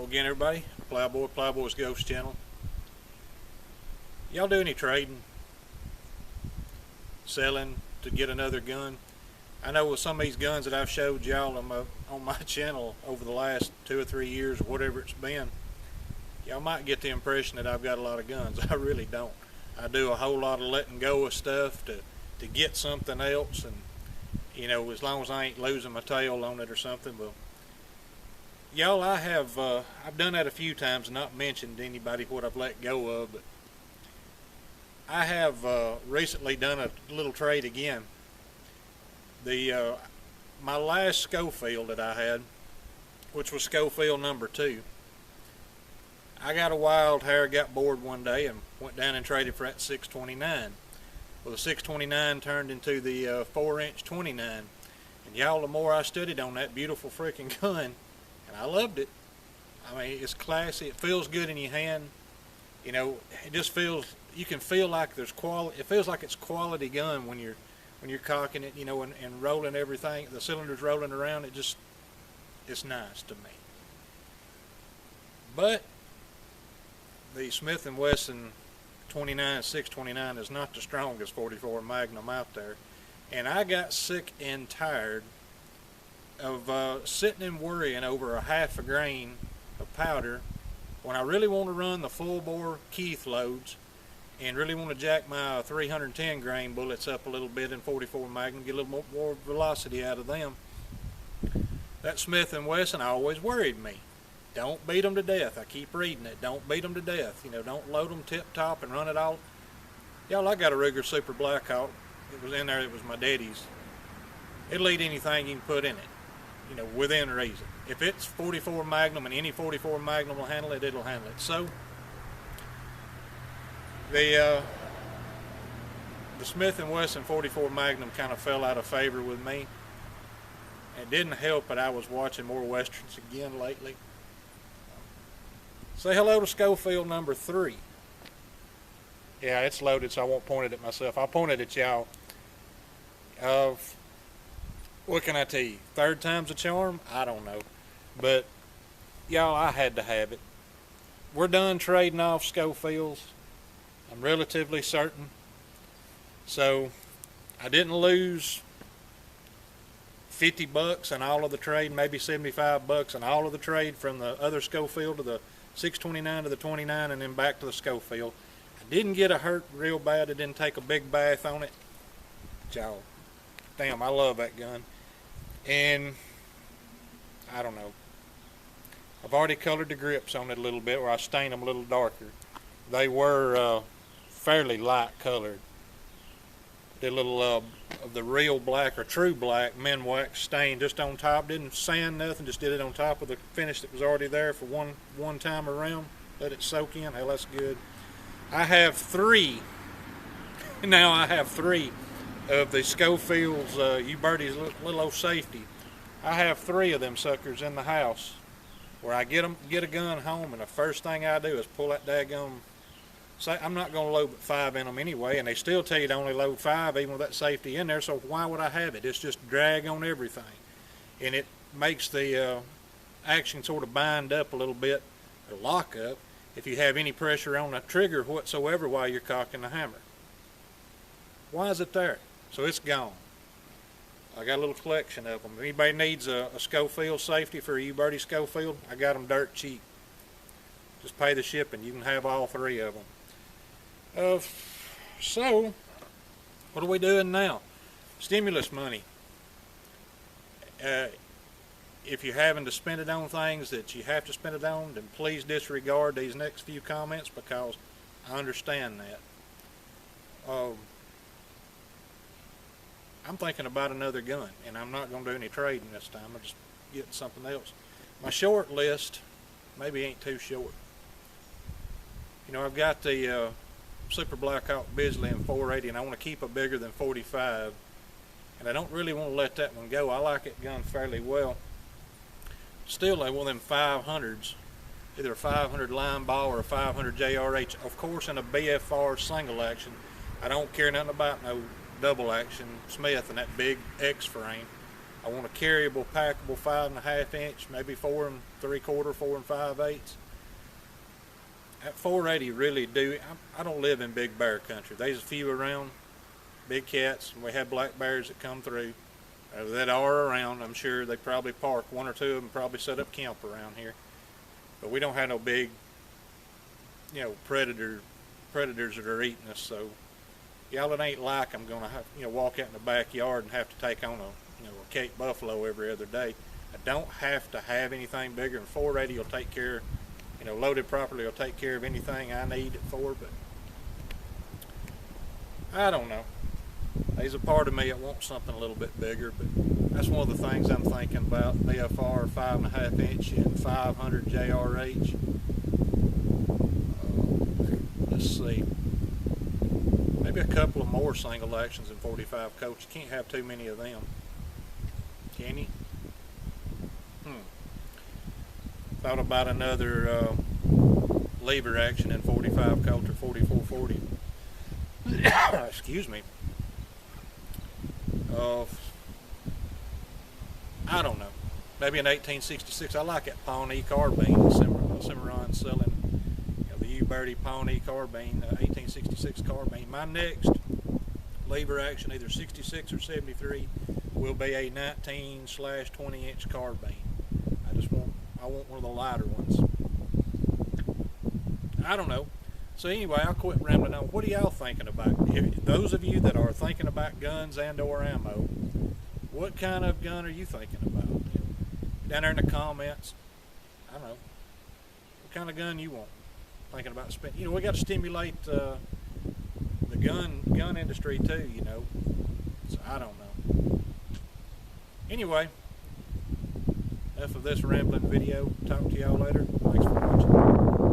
Hello again, everybody. Plowboy's Ghost Channel. Y'all do any trading? Selling to get another gun? I know with some of these guns that I've showed y'all on my channel over the last 2 or 3 years, or whatever it's been, y'all might get the impression that I've got a lot of guns. I really don't. I do a whole lot of letting go of stuff to get something else, and you know, as long as I ain't losing my tail on it or something. But y'all, I've done that a few times and not mentioned anybody what I've let go of, but I have recently done a little trade again. My last Schofield that I had, which was Schofield number 2, I got a wild hair, got bored one day and went down and traded for that 629. Well, the 629 turned into the 4-inch 29, and y'all, the more I studied on that beautiful freaking gun, and I loved it. I mean, it's classy. It feels good in your hand. You know, it just feels, you can feel like there's quality. It feels like it's quality gun when you're cocking it, you know, and rolling everything. The cylinders rolling around. It's nice to me. But the Smith & Wesson 629 is not the strongest 44 Magnum out there, and I got sick and tired of sitting and worrying over a half a grain of powder when I really want to run the full bore Keith loads and really want to jack my 310 grain bullets up a little bit in 44 Magnum, get a little more velocity out of them. That Smith & Wesson always worried me. Don't beat them to death. I keep reading it. Don't beat them to death. You know, don't load them tip top and run it all. Y'all, I got a Ruger Super Blackhawk. It was in there. It was my daddy's. It'll eat anything you can put in it, you know, within reason. If it's 44 Magnum and any 44 Magnum will handle it, it'll handle it. So the Smith & Wesson 44 Magnum kind of fell out of favor with me. It didn't help that I was watching more Westerns again lately. Say hello to Schofield number 3. Yeah, it's loaded, so I won't point it at myself. I'll point it at y'all. What can I tell you? Third time's a charm? I don't know. But, y'all, I had to have it. We're done trading off Schofields. I'm relatively certain. So, I didn't lose $50 in all of the trade, maybe $75 in all of the trade from the other Schofield to the 629 to the 29 and then back to the Schofield. I didn't get a hurt real bad. I didn't take a big bath on it. Y'all, damn, I love that gun. And I don't know. I've already colored the grips on it a little bit where I stained them a little darker. They were fairly light colored. The little of the real black or true black Minwax stain just on top. Didn't sand nothing, just did it on top of the finish that was already there for one time around. Let it soak in. Hell, that's good. I have 3. Now I have 3 of the Schofield's U-Birdie's little old safety. I have 3 of them suckers in the house where I get a gun home, and the first thing I do is pull that daggum. Say, I'm not going to load but 5 in them anyway, and they still tell you to only load 5 even with that safety in there, so why would I have it? It's just drag on everything. And it makes the action sort of bind up a little bit, or lock up, if you have any pressure on the trigger whatsoever while you're cocking the hammer. Why is it there? So it's gone. I got a little collection of them. If anybody needs a Schofield safety for a U-Birdie Schofield, I got them dirt cheap. Just pay the shipping. You can have all 3 of them. So, what are we doing now? Stimulus money. If you're having to spend it on things that you have to spend it on, then please disregard these next few comments because I understand that. I'm thinking about another gun, and I'm not going to do any trading this time. I'm just getting something else. My short list maybe ain't too short. You know, I've got the Super Blackhawk Bisley in 480, and I want to keep it bigger than 45, and I don't really want to let that one go. I like that gun fairly well. Still, they want them 500s, either a 500 line ball or a 500 JRH. Of course, in a BFR single action, I don't care nothing about no double action Smith and that big X frame. I want a carryable, packable 5.5 inch, maybe 4 3/4, 4 5/8. That 480 really do. I don't live in big bear country. There's a few around, big cats. We have black bears that come through, that are around. I'm sure they probably park. One or two of them probably set up camp around here. But we don't have no big, predators that are eating us. So, y'all, it ain't like I'm gonna have, walk out in the backyard and have to take on a Cape buffalo every other day. I don't have to have anything bigger, and 480 will take care. Loaded properly will take care of anything I need it for. But I don't know. There's a part of me that wants something a little bit bigger, but that's one of the things I'm thinking about. BFR 5.5 inch and 500 JRH. Let's see. Maybe a couple of more single actions in 45 Colts. You can't have too many of them. Can you? Thought about another lever action in 45 Colt or 4440. Excuse me. I don't know. Maybe an 1866. I like that Pawnee carbine. Cimarron selling the U-Birdie Pawnee carbine, 1866 carbine. My next lever action, either 66 or 73, will be a 19/20 inch carbine. I want one of the lighter ones. I don't know. So anyway, I'll quit rambling on. What are y'all thinking about? Those of you that are thinking about guns and or ammo, what kind of gun are you thinking about? Down there in the comments. I don't know. What kind of gun you want? Thinking about spending. We got to stimulate the gun industry too. So I don't know. Anyway. Enough of this rambling video. Talk to y'all later.